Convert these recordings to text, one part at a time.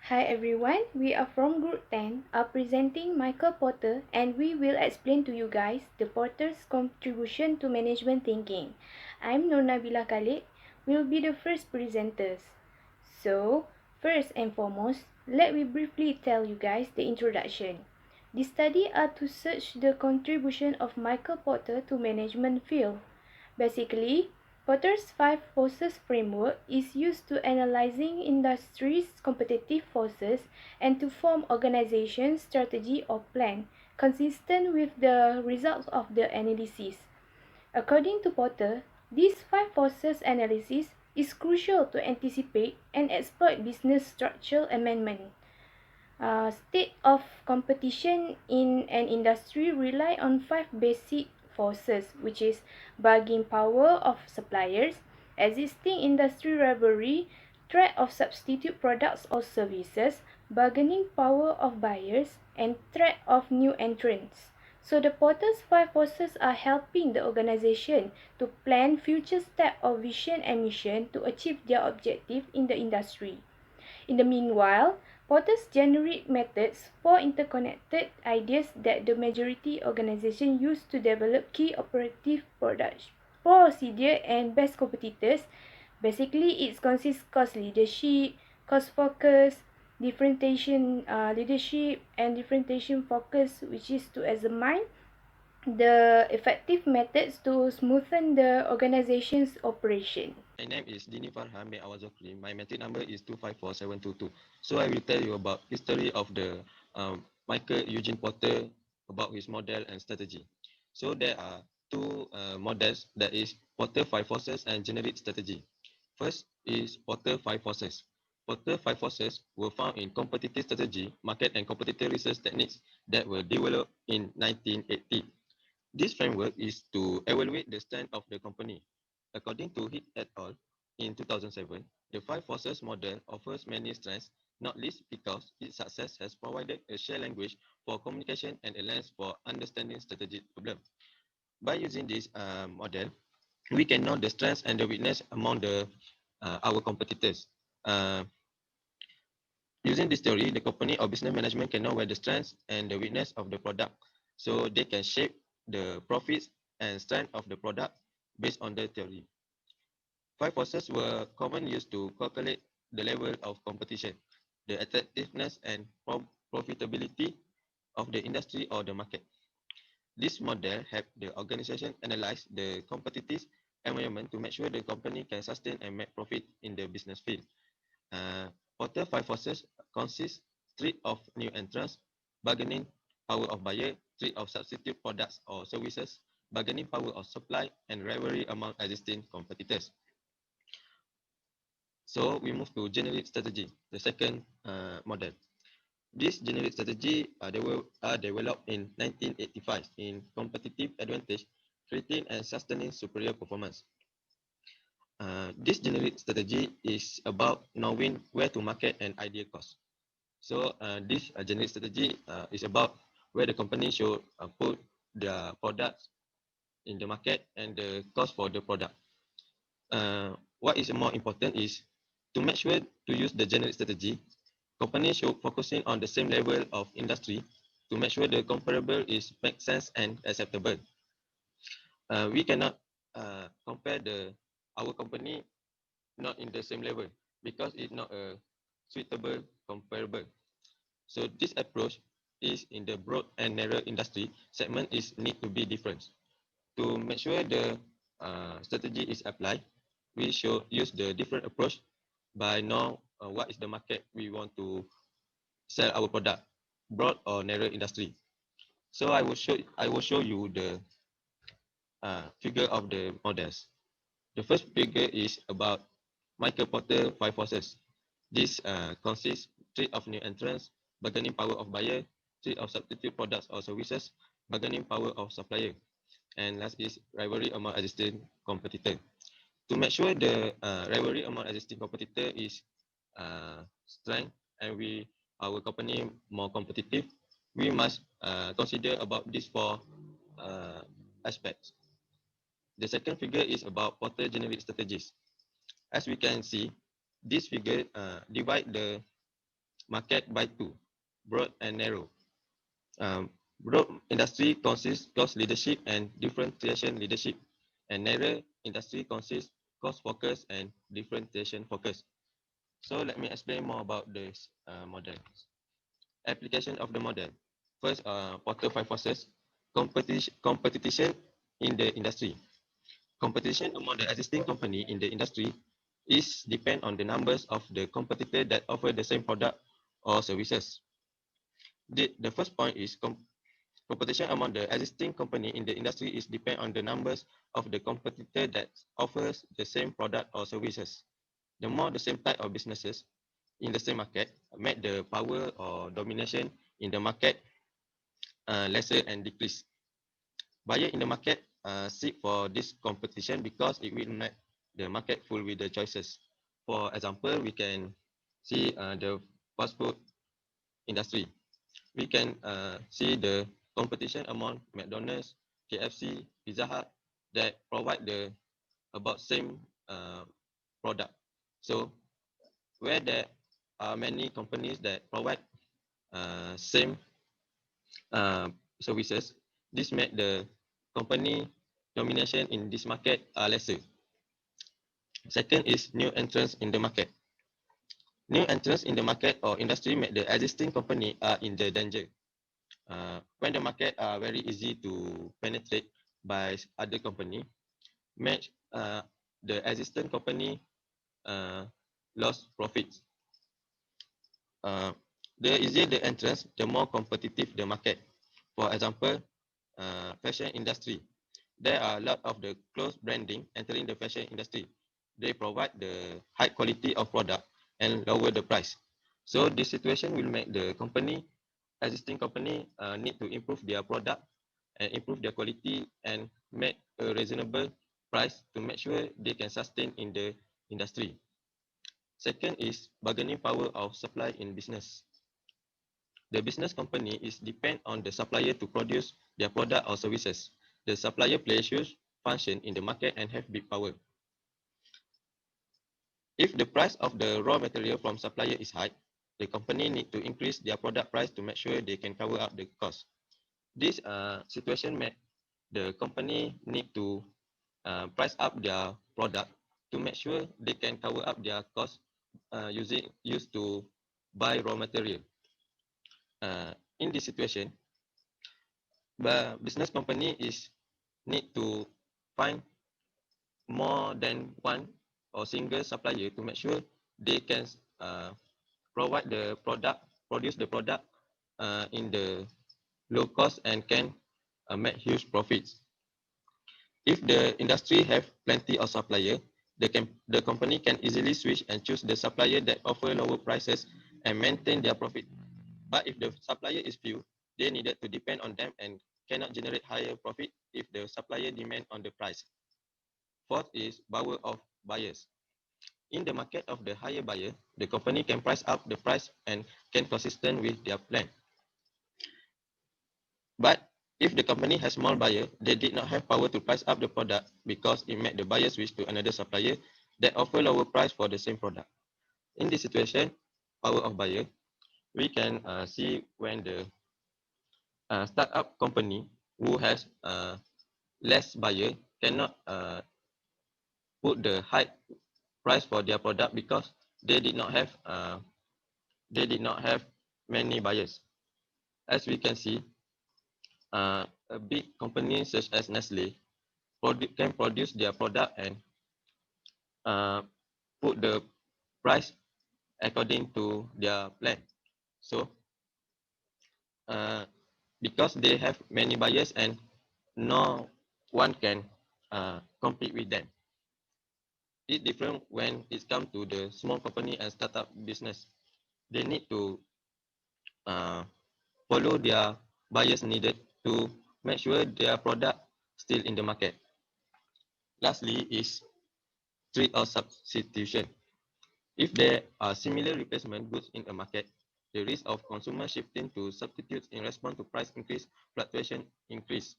Hi everyone, we are from Group 10, are presenting Michael Porter and we will explain to you guys the Porter's contribution to management thinking. I'm Nur Nabila Khalid, will be the first presenters. So, first and foremost, let me briefly tell you guys the introduction. This study are to search the contribution of Michael Porter to management field. Basically, Porter's five forces framework is used to analyzing industry's competitive forces and to form organization strategy or plan consistent with the results of the analysis. According to Porter, this five forces analysis is crucial to anticipate and exploit business structural amendment. State of competition in an industry rely on five basic forces, which is bargaining power of suppliers, existing industry rivalry, threat of substitute products or services, bargaining power of buyers, and threat of new entrants. So the Porter's five forces are helping the organization to plan future steps of vision and mission to achieve their objective in the industry. In the meanwhile, Porter's generate methods for interconnected ideas that the majority organization use to develop key operative products, procedure and best competitors. Basically, it consists cost leadership, cost focus, differentiation leadership and differentiation focus, which is to examine the effective methods to smoothen the organization's operation. My name is Dini Farhan bin Awazokri. My metric number is 254722. So I will tell you about history of the Michael Eugene Porter, about his model and strategy. So there are two models, that is Porter five forces and generic strategy. First is Porter five forces. Porter five forces were found in competitive strategy, market and competitive research techniques that were developed in 1980. This framework is to evaluate the strength of the company. According to Heath et al. In 2007, the five forces model offers many strengths, not least because its success has provided a shared language for communication and a lens for understanding strategic problems. By using this model, we can know the strengths and the weakness among our competitors. Uh, Using this theory, the company or business management can know where the strengths and the weakness of the product, so they can shape the profits and strength of the product based on the theory. Five forces were commonly used to calculate the level of competition, the attractiveness and profitability of the industry or the market. This model helped the organization analyze the competitive environment to make sure the company can sustain and make profit in the business field. Porter five forces consist three of new entrants, bargaining power of buyer, three of substitute products or services, bargaining power of supply, and rivalry among existing competitors. So we move to generic strategy, the second model. This generic strategy are developed in 1985 in competitive advantage, creating and sustaining superior performance. This generic strategy is about knowing where to market an ideal cost. So this generic strategy is about where the company should put their products in the market and the cost for the product. What is more important is to make sure to use the generic strategy. Companies should focusing on the same level of industry to make sure the comparable is make sense and acceptable. We cannot compare our company not in the same level because it's not a suitable comparable. So this approach is in the broad and narrow industry segment is need to be different. To make sure the strategy is applied, we should use the different approach by know what is the market we want to sell our product, broad or narrow industry. So I will show you the figure of the models. The first figure is about Michael Porter five forces. This consists three of new entrants, bargaining power of buyer, three of substitute products or services, bargaining power of supplier, and last is rivalry among existing competitor. To make sure the rivalry among existing competitor is strength and our company more competitive, we must consider about these four uh, aspects. The second figure is about Porter generic strategies. As we can see, this figure divide the market by two, broad and narrow. Broad industry consists cost leadership and differentiation leadership, and narrow industry consists cost focus and differentiation focus. So let me explain more about this model. Application of the model. First, Porter 5 forces, competition in the industry. Competition among the existing company in the industry is depend on the numbers of the competitor that offer the same product or services. The first point is competition among the existing company in the industry is depend on the numbers of the competitor that offers the same product or services. The more the same type of businesses in the same market make the power or domination in the market lesser and decrease. Buyer in the market seek for this competition because it will make the market full with the choices. For example, we can see the fast food industry. We can see the competition among McDonald's, KFC, Pizza Hut that provide the about same product. So where there are many companies that provide same services, this make the company domination in this market lesser. Second is new entrants in the market. New entrants in the market or industry make the existing company are in the danger. When the market are very easy to penetrate by other company, make the existing company lost profits. The easier the entrance, the more competitive the market. For example, fashion industry. There are a lot of the close branding entering the fashion industry. They provide the high quality of product and lower the price. So this situation will make the company, existing company, need to improve their product and improve their quality and make a reasonable price to make sure they can sustain in the industry. Second is bargaining power of supply in business. The business company is depend on the supplier to produce their product or services. The supplier plays huge function in the market and have big power. If the price of the raw material from supplier is high, the company need to increase their product price to make sure they can cover up the cost. This situation make the company need to price up their product to make sure they can cover up their cost used to buy raw material. In this situation, the business company is need to find more than one or single supplier to make sure they can provide the product, produce the product in the low cost and can make huge profits. If the industry have plenty of supplier, the company can easily switch and choose the supplier that offer lower prices and maintain their profit. But if the supplier is few, they needed to depend on them and cannot generate higher profit if the supplier demand on the price. Fourth is power of buyers. In the market of the higher buyer, the company can price up the price and can consistent with their plan. But if the company has small buyer, they did not have power to price up the product because it made the buyer switch to another supplier that offer lower price for the same product. In this situation, power of buyer, we can see when the startup company who has less buyer cannot put the high price for their product because they did not have many buyers. As we can see, a big company such as Nestle can produce their product and put the price according to their plan. So, because they have many buyers and no one can compete with them. It's different when it comes to the small company and startup business. They need to follow their buyers needed to make sure their product still in the market. Lastly is trade or substitution. If there are similar replacement goods in a market, the risk of consumer shifting to substitutes in response to price increase fluctuation increase.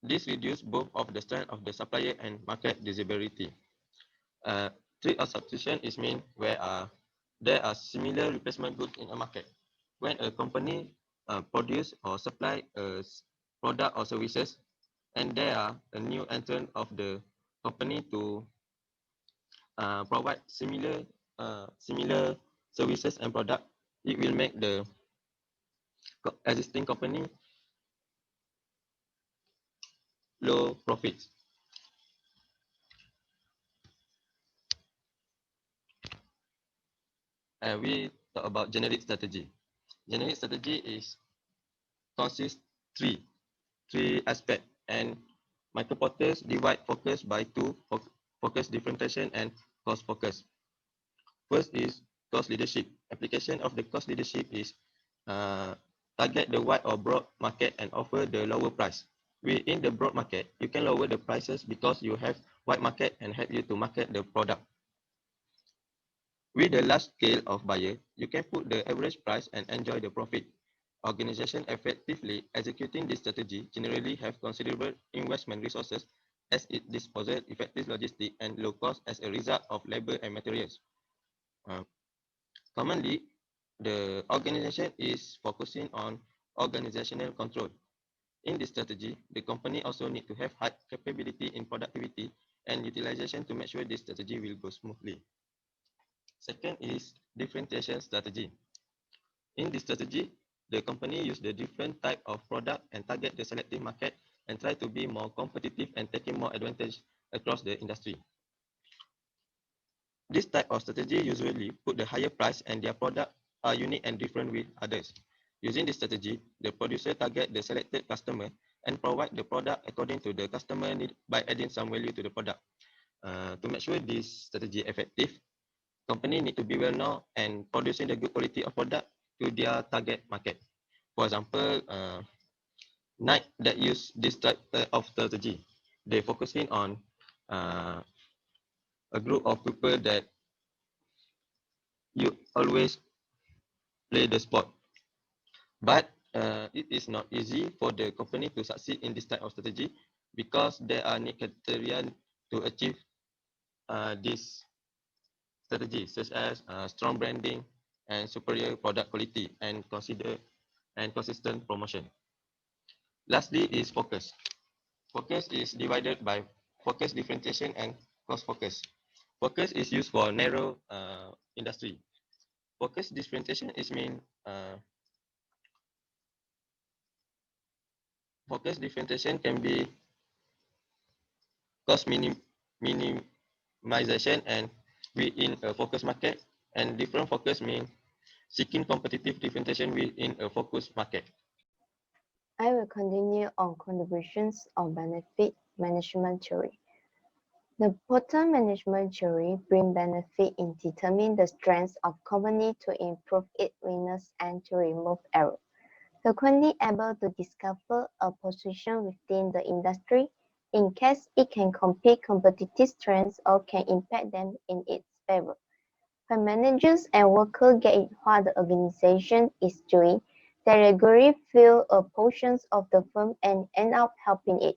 This reduces both of the strength of the supplier and market visibility. Trade or substitution is mean where there are similar replacement goods in a market. When a company produce or supply a product or services, and there are a new entrant of the company to provide similar services and product, it will make the existing company low profits. And we talk about generic strategy. Generic strategy consists three aspects, and Michael Porter divide focus by two: focus differentiation and cost focus. First is cost leadership. Application of the cost leadership is target the wide or broad market and offer the lower price. Within the broad market, you can lower the prices because you have wide market and help you to market the product. With the large scale of buyer, you can put the average price and enjoy the profit. Organizations effectively executing this strategy generally have considerable investment resources as it disposes effective logistics and low cost as a result of labor and materials. Commonly, the organization is focusing on organizational control. In this strategy, the company also need to have high capability in productivity and utilization to make sure this strategy will go smoothly. Second is differentiation strategy. In this strategy, the company use the different type of product and target the selective market and try to be more competitive and taking more advantage across the industry. This type of strategy usually put the higher price and their product are unique and different with others. Using this strategy, the producer target the selected customer and provide the product according to the customer need by adding some value to the product. To make sure this strategy effective, company need to be well known and producing the good quality of product to their target market. For example, Nike that use this type of strategy, they focusing on a group of people that you always play the sport. But it is not easy for the company to succeed in this type of strategy because there are need criteria to achieve this strategy, such as strong branding and superior product quality and consistent promotion. Lastly is focus. Focus is divided by focus differentiation and cost focus. Focus is used for narrow industry. Focus differentiation is mean focus differentiation can be cost minimization and within a focus market, and different focus mean seeking competitive differentiation within a focus market. I will continue on contributions of benefit management theory. The Porter management theory brings benefit in determining the strengths of company to improve its weakness and to remove error. The company able to discover a position within the industry in case it can compete competitive strengths or can impact them in its favor. When managers and workers get what the organization is doing, they regularly feel a portion of the firm and end up helping it.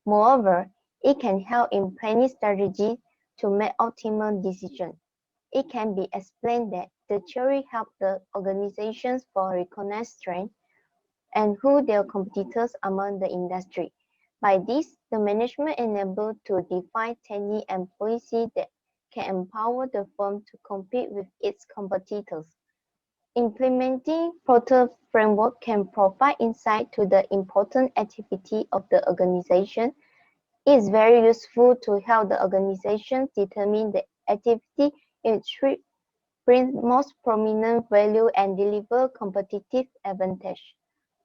Moreover, it can help in planning strategies to make optimal decisions. It can be explained that the theory helps the organizations for recognize strengths and who their competitors among the industry. By this, the management enabled to define technique and policy that can empower the firm to compete with its competitors. Implementing Porter framework can provide insight to the important activity of the organization. It is very useful to help the organization determine the activity it should bring most prominent value and deliver competitive advantage.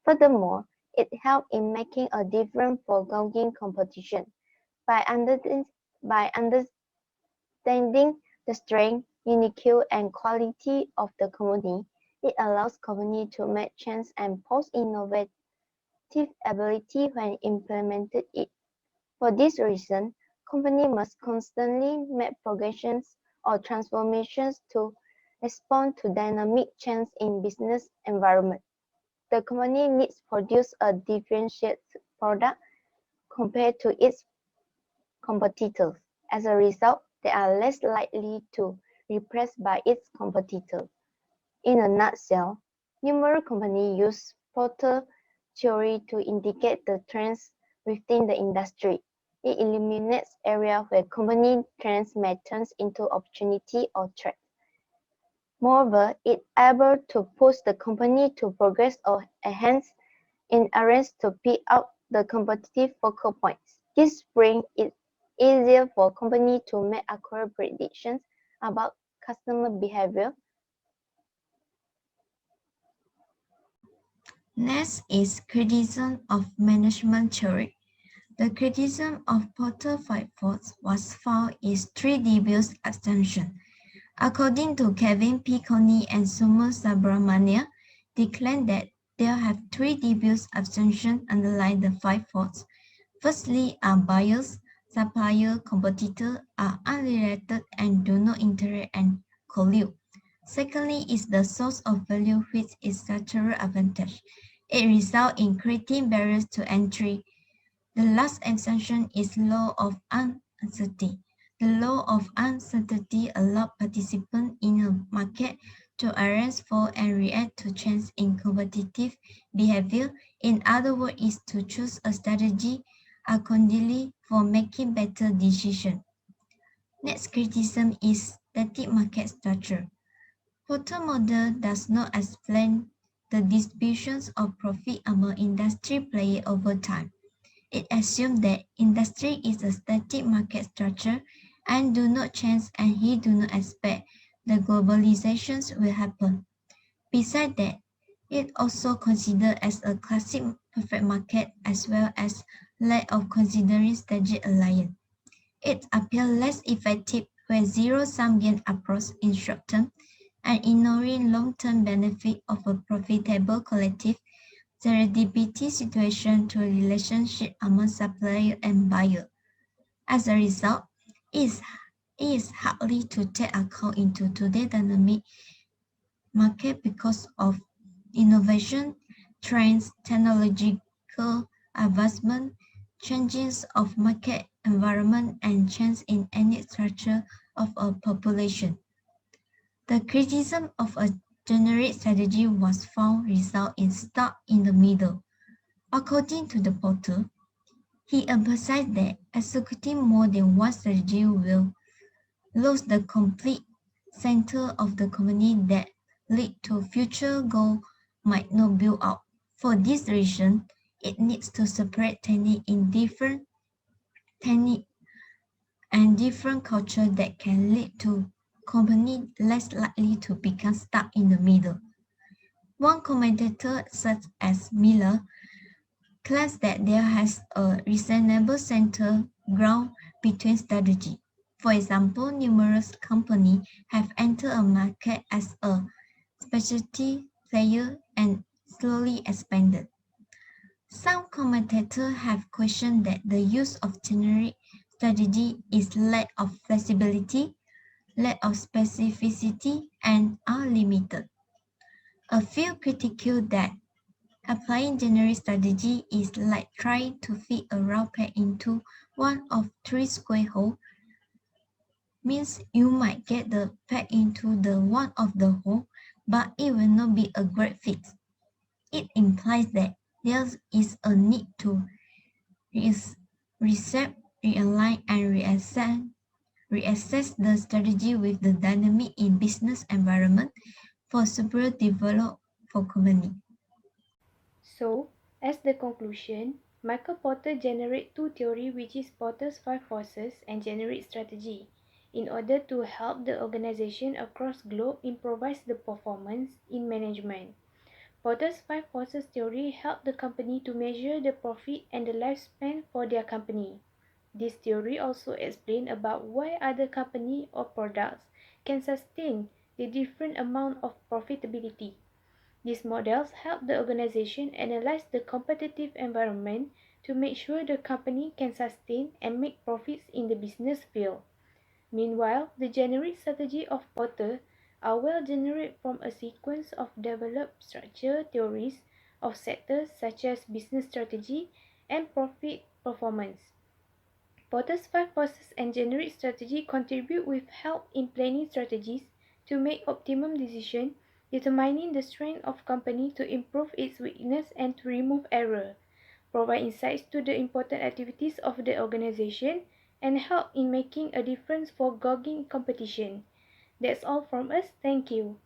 Furthermore, it helps in making a difference for gauging competition. By understanding the strength, uniqueness, and quality of the company, it allows company to make change and post innovative ability when implemented it. For this reason, company must constantly make progressions or transformations to respond to dynamic change in business environment. The company needs to produce a differentiated product compared to its competitors. As a result, they are less likely to replaced by its competitor. In a nutshell, numerous companies use Porter theory to indicate the trends within the industry. It eliminates areas where company trends may turn into opportunity or threat. Moreover, it is able to push the company to progress or enhance in areas to pick out the competitive focal points. This brings it easier for companies to make accurate predictions about customer behavior. Next is criticism of management theory. The criticism of Porter 5 Force was found is three dubious assumptions. According to Kevin P. Coney and Suma Subramania, they claim that there have three dubious assumptions underlying the 5 Force. Firstly, our buyers, supplier, competitor are unrelated and do not interact and collude. Secondly is the source of value which is structural advantage. It results in creating barriers to entry. The last assumption is law of uncertainty. The law of uncertainty allows participants in a market to arrange for and react to change in competitive behavior. In other words, is to choose a strategy accordingly for making better decisions. Next criticism is static market structure. Porter model does not explain the distributions of profit among industry players over time. It assumes that industry is a static market structure and do not change, and he do not expect the globalizations will happen. Besides that, it also considered as a classic perfect market as well as lack of considering strategic alliance. It appears less effective where zero-sum game approach in short term and ignoring long-term benefit of a profitable collective serendipity situation through relationship among supplier and buyer. As a result, it is hardly to take account into today's dynamic market because of innovation, trends, technological advancement, changes of market environment, and change in any structure of a population. The criticism of a generic strategy was found result in stuck in the middle. According to the Porter, he emphasized that executing more than one strategy will lose the complete center of the company that lead to future goal might not build out. For this reason, it needs to separate technique in different technique and different culture that can lead to company less likely to become stuck in the middle. One commentator such as Miller claims that there has a reasonable center ground between strategy. For example, numerous companies have entered a market as a specialty player and slowly expanded. Some commentators have questioned that the use of generic strategy is lack of flexibility, lack of specificity, and unlimited. A few critical that applying generic strategy is like trying to fit a round peg into one of three square holes, means you might get the peg into the one of the hole, but it will not be a great fit. It implies that there is a need to reset, realign, and reassess the strategy with the dynamic in business environment for superior develop for company. So, as the conclusion, Michael Porter generated two theories, which is Porter's 5 forces and generic strategy, in order to help the organization across globe improvise the performance in management. Porter's 5 forces theory helped the company to measure the profit and the lifespan for their company. This theory also explains about why other company or products can sustain the different amount of profitability. These models help the organization analyze the competitive environment to make sure the company can sustain and make profits in the business field. Meanwhile, the generic strategy of Porter are well generated from a sequence of developed structure theories of sectors such as business strategy and profit performance. Porter's 5 forces and generic strategy contribute with help in planning strategies to make optimum decisions, determining the strength of company to improve its weakness and to remove error, provide insights to the important activities of the organization, and help in making a difference for gogging competition. That's all from us. Thank you.